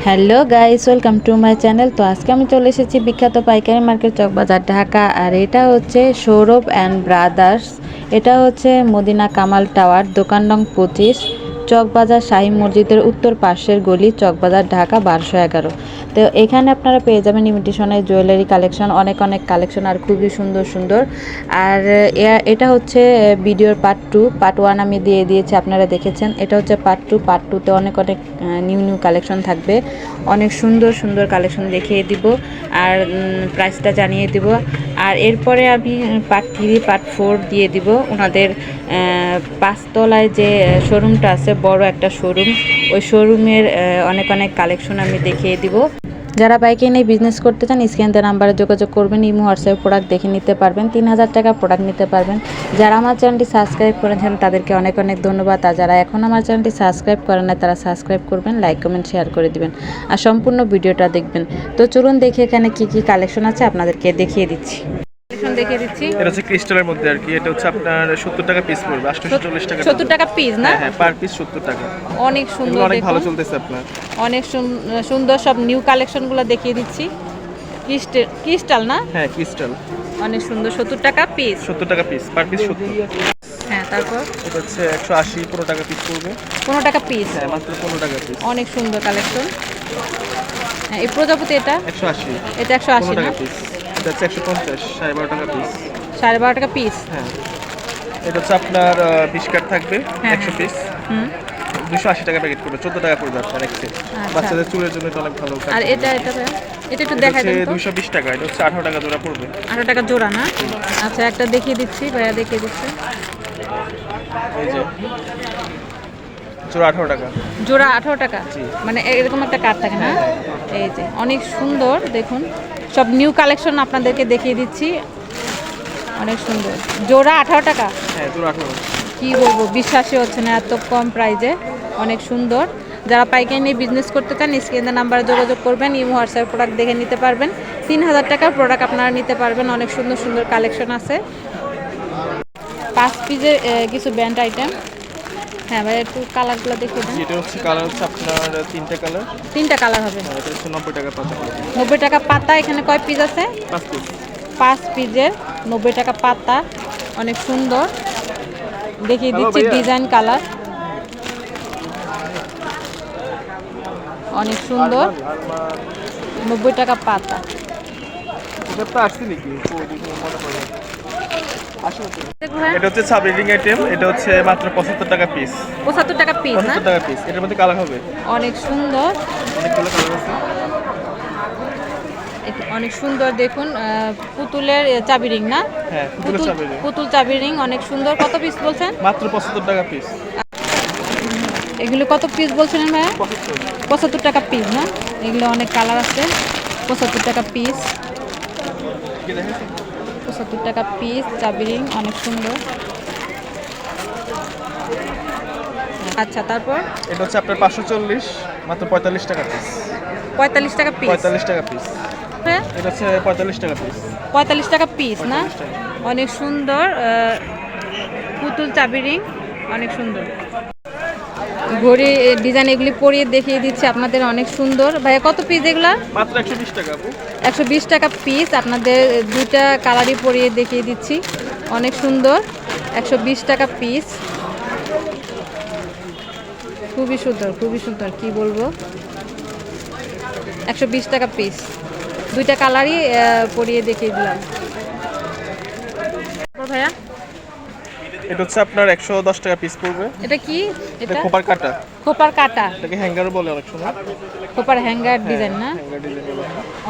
Hello guys, welcome to my channel. তো আজকে আমি চলে এসেছি বিখ্যাত পাইকারি মার্কেট চকবাজার ঢাকা। আর এটা হচ্ছে সৌরভ অ্যান্ড ব্রাদার্স। এটা হচ্ছে মদিনা কামাল টাওয়ার, দোকান নং 25, চকবাজার শাহী মসজিদের উত্তর পাশের গলি, চকবাজার ঢাকা 1211। তো এখানে আপনারা পেয়ে যাবেন ইমিটেশনের জুয়েলারি কালেকশন, অনেক অনেক কালেকশন আর খুবই সুন্দর সুন্দর। আর এটা হচ্ছে ভিডিওর পার্ট 2। পার্ট 1 আমি দিয়ে দিয়েছি, আপনারা দেখেছেন। এটা হচ্ছে পার্ট 2। পার্ট 2তে অনেক অনেক নিউ নিউ কালেকশন থাকবে, অনেক সুন্দর সুন্দর কালেকশন দেখিয়ে দিব আর প্রাইসটা জানিয়ে দিব। আর এরপরে আমি পার্ট 3 পার্ট 4 দিয়ে দিব। ওনাদের 5 তলায় যে শোরুমটা আছে, বড় একটা শোরুম, ওই শোরুমের অনেক অনেক কালেকশন আমি দেখিয়ে দিব। যারা বাইকে নিয়ে বিজনেস করতে চান, স্ক্রিন দেওয়া নাম্বারে যোগাযোগ করবেন। ইমো হোয়াটসঅ্যাপ প্রোডাক্ট দেখে নিতে পারবেন, 3000 টাকা প্রোডাক্ট নিতে পারবেন। যারা আমার চ্যানেলটি সাবস্ক্রাইব করেছেন তাদেরকে অনেক অনেক ধন্যবাদ। আর যারা এখন আমার চ্যানেলটি সাবস্ক্রাইব করেন না, তারা সাবস্ক্রাইব করবেন, লাইক কমেন্ট শেয়ার করে দিবেন আর সম্পূর্ণ ভিডিওটা দেখবেন। তো চলুন দেখি এখানে কি কি কালেকশন আছে, আপনাদেরকে দেখিয়ে দিচ্ছি। দেখিয়ে দিচ্ছি। এটা হচ্ছে ক্রিস্টালের মধ্যে আর কি। এটা হচ্ছে আপনার 70 টাকা পিস পড়বে, 840 টাকা। 70 টাকা পিস না? হ্যাঁ, পার পিস 70 টাকা। অনেক সুন্দর, অনেক ভালো চলতেছে আপনার। অনেক সুন্দর সব নিউ কালেকশনগুলো দেখিয়ে দিচ্ছি। ক্রিস্টাল না? হ্যাঁ, ক্রিস্টাল। অনেক সুন্দর, 70 টাকা পিস। 70 টাকা পিস, পার পিস 70। হ্যাঁ, তারপর এটা হচ্ছে 180 15 টাকা পিস পড়বে। 15 টাকা পিস? হ্যাঁ, মাত্র 15 টাকা পিস। অনেক সুন্দর কালেকশন। হ্যাঁ, এই প্রজাপতি এটা 180। এটা 180 টাকা না? পিস। এটা হচ্ছে 150, 12.5 টাকা পিস। 12.5 টাকা পিস। হ্যাঁ, এটা হচ্ছে আপনার 20 কাঠ থাকবে, 100 পিস। 280 টাকা প্যাকেট করবে, 14 টাকা পড়বে আপনার এক সেট। বাচ্চাদের চুলের জন্য এটা অনেক ভালো। আর এটা এটা এটা একটু দেখাই দেন তো। 220 টাকা। এটা হচ্ছে 18 টাকা জোড়া পড়বে। 18 টাকা জোড়া না? আচ্ছা, একটা দেখিয়ে দিচ্ছি, ভাইয়া দেখিয়ে দিচ্ছে। এই যে জোড়া 18 টাকা। জোড়া 18 টাকা, মানে এরকম একটা কার্ড থাকে না? এই যে অনেক সুন্দর, দেখুন সব নিউ কালেকশন আপনাদেরকে দেখিয়ে দিচ্ছি। অনেক সুন্দর, জোড়া 18 টাকা। হ্যাঁ, জোড়া 18। কি বলবো, বিশ্বাসই হচ্ছে না এত কম প্রাইজে, অনেক সুন্দর। যারা পাইকারি নিয়ে বিজনেস করতে চান, স্ক্রিনের নাম্বারে যোগাযোগ করবেন। ইমো হোয়াটসঅ্যাপ প্রোডাক্ট দেখে নিতে পারবেন। 3000 টাকার প্রোডাক্ট আপনারা নিতে পারবেন। অনেক সুন্দর সুন্দর কালেকশন আছে। 5 পিসের কিছু ব্যান্ড আইটেম। হ্যাঁ ভাই, একটু কালারগুলো দেখিয়ে দেন। এটা হচ্ছে কালার হচ্ছে আপনার 3টা কালার। 3টা কালার হবে। এটা হচ্ছে 90 টাকা পাতা। 90 টাকা পাতা। এখানে কয় পিস আছে? 5 পিস। 5 পিসের 90 টাকা পাতা। অনেক সুন্দর, দেখিয়ে দিচ্ছি ডিজাইন কালার। অনেক সুন্দর, 90 টাকা পাতা। এটা তো আসছে নাকি? এটা হচ্ছে সাব রিডিং আইটেম। এটা হচ্ছে মাত্র 75 টাকা পিস। 75 টাকা পিস না? 75 টাকা পিস। এটার মধ্যে কালার হবে। অনেক সুন্দর, অনেকগুলো কালার আছে। অনেক সুন্দর। দেখুন পুতুলের চাবি রিং না? হ্যাঁ, পুতুলের চাবি রিং। পুতুল চাবি রিং অনেক সুন্দর। কত পিস বলছেন? মাত্র 75 টাকা পিস। এগুলো কত পিস বলছিলেন ভাইয়া? 75 টাকা পিস না? এগুলো অনেক কালার আছে। 75 টাকা পিস। 75 টাকা পিস চাবি রিং, অনেক সুন্দর। আচ্ছা, তারপর এটা হচ্ছে আপনার 540, মাত্র 45 টাকা পিস। 45 টাকা পিস? 45 টাকা পিস। হ্যাঁ, এটা হচ্ছে 45 টাকা পিস। 45 টাকা পিস না? 45 টাকা। অনেক সুন্দর পুতুল চাবি রিং, অনেক সুন্দর। ঘড়ি ডিজাইন এগুলি পরিয়ে দেখিয়ে দিচ্ছি আপনাদের, অনেক সুন্দর। ভাইয়া কত পিস এগুলা? মাত্র 120 টাকা আপু। 120 টাকা পিস। আপনাদের দুইটা কালারই পরিয়ে দেখিয়ে দিচ্ছি, অনেক সুন্দর। 120 টাকা পিস, খুবই সুন্দর, খুবই সুন্দর, কি বলবো। 120 টাকা পিস, দুইটা কালারই পরিয়ে দেখিয়ে দিলাম। ভাইয়া এটা হচ্ছে আপনার 110 টাকা পিস পড়বে। এটা কি? এটা খোপার কাটা। খোপার কাটা। এটাকে হ্যাঙ্গারও বলে অনেক সময়। খোপার হ্যাঙ্গার ডিজাইন না? হ্যাঙ্গার ডিজাইন বলে।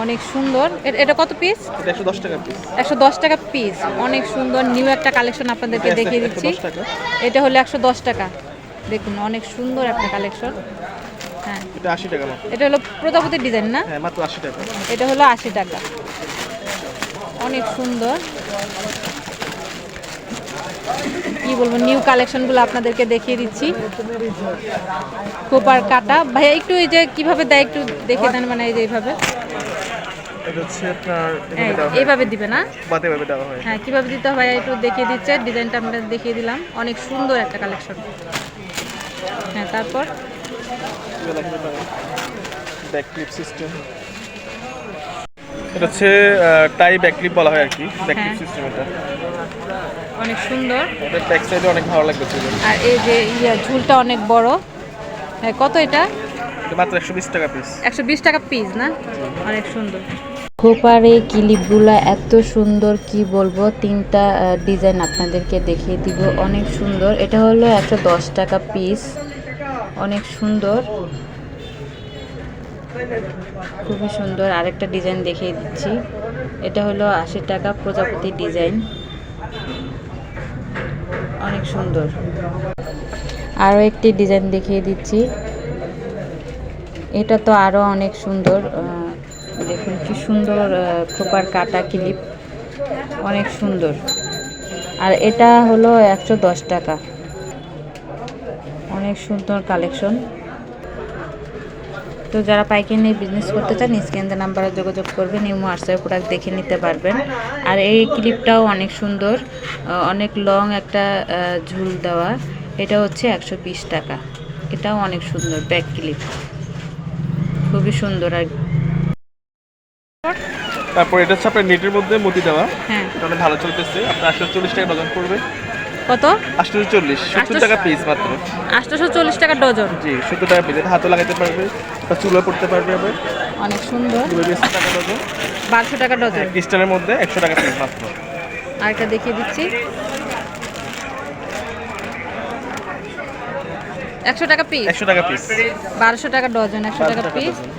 অনেক সুন্দর। এটা কত পিস? এটা 110 টাকা পিস। 110 টাকা পিস। অনেক সুন্দর নিউ একটা কালেকশন আপনাদেরকে দেখিয়ে দিচ্ছি। 110 টাকা। এটা হলো 110 টাকা। দেখুন অনেক সুন্দর একটা কালেকশন। হ্যাঁ, এটা 80 টাকা মাত্র। এটা হলো প্রজাপতির ডিজাইন না? হ্যাঁ, মাত্র 80 টাকা। এটা হলো 80 টাকা। অনেক সুন্দর, কি বলবো, নিউ কালেকশনগুলো আপনাদেরকে দেখিয়ে দিচ্ছি। খোপার কাটা। ভাইয়া একটু এই যে কিভাবে দেয় একটু দেখে দেন, মানে এই যে এইভাবে। এটা হচ্ছে আপনার এইভাবে দিবে না? বাতে ভাবে দেওয়া হয়। হ্যাঁ, কিভাবে দিতে হয় একটু দেখিয়ে দিচ্ছে। ডিজাইনটা আমরা দেখিয়ে দিলাম, অনেক সুন্দর একটা কালেকশন। হ্যাঁ, তারপর ব্যাক ক্লিপ সিস্টেম। এটা হচ্ছে টাই ব্যাক ক্লিপ বলা হয় আর কি, ব্যাক ক্লিপ হ্যাঁ। সিস্টেম এটা। অনেক সুন্দর। এটা ব্যাক সাইডে অনেক ভালো লাগবে চুলে। আর এই যে ঝুলটা অনেক বড়। হ্যাঁ, কত এটা? এটা মাত্র 120 টাকা পিস। 120 টাকা পিস না? অনেক সুন্দর। খোপার এই ক্লিপগুলো এত সুন্দর, কি বলবো। 3টা ডিজাইন আপনাদেরকে দেখিয়ে দিব, অনেক সুন্দর। এটা হলো 110 টাকা পিস, অনেক সুন্দর, খুবই সুন্দর। আরেকটা ডিজাইন দেখিয়ে দিচ্ছি, এটা হলো 80 টাকা, প্রজাপতি ডিজাইন, অনেক সুন্দর। আরও একটি ডিজাইন দেখিয়ে দিচ্ছি, এটা তো আরও অনেক সুন্দর। দেখুন কি সুন্দর খোপার কাটা ক্লিপ, অনেক সুন্দর। আর এটা হলো 110 টাকা, অনেক সুন্দর কালেকশন। তো যারা পাইকারি নিয়ে বিজনেস করতে চান, স্ক্রিনে নাম্বারে যোগাযোগ করবেন, নিউ হোয়াটসঅ্যাপ প্রোডাক্ট দেখে নিতে পারবেন। আর এই ক্লিপটাও অনেক সুন্দর, অনেক লং একটা ঝুল দেওয়া। এটা হচ্ছে 120 টাকা, এটাও অনেক সুন্দর ব্যাক ক্লিপ, খুবই সুন্দর। আর তারপর এটা হচ্ছে আপনার নেটের মধ্যে মতি দেওয়া। হ্যাঁ, এটা অনেক ভালো চলতেছে, আপনার 840 টাকা ডজন পড়বে। কত? 840, 70 টাকা পিস মাত্র। 840 টাকা ডজন। জি, 70 টাকা পিস। এটা হাতও লাগাতে পারবে বা চুলও পড়তে পারবে আবার। অনেক সুন্দর। 220 টাকা ডজন। 1200 টাকা ডজন। ক্রিস্টালের মধ্যে 100 টাকা পিস মাত্র। আরেকটা দেখিয়ে দিচ্ছি, 100 টাকা পিস। 100 টাকা পিস। 1200 টাকা ডজন, 100 টাকা 1200 টাকা পিস। ডজন।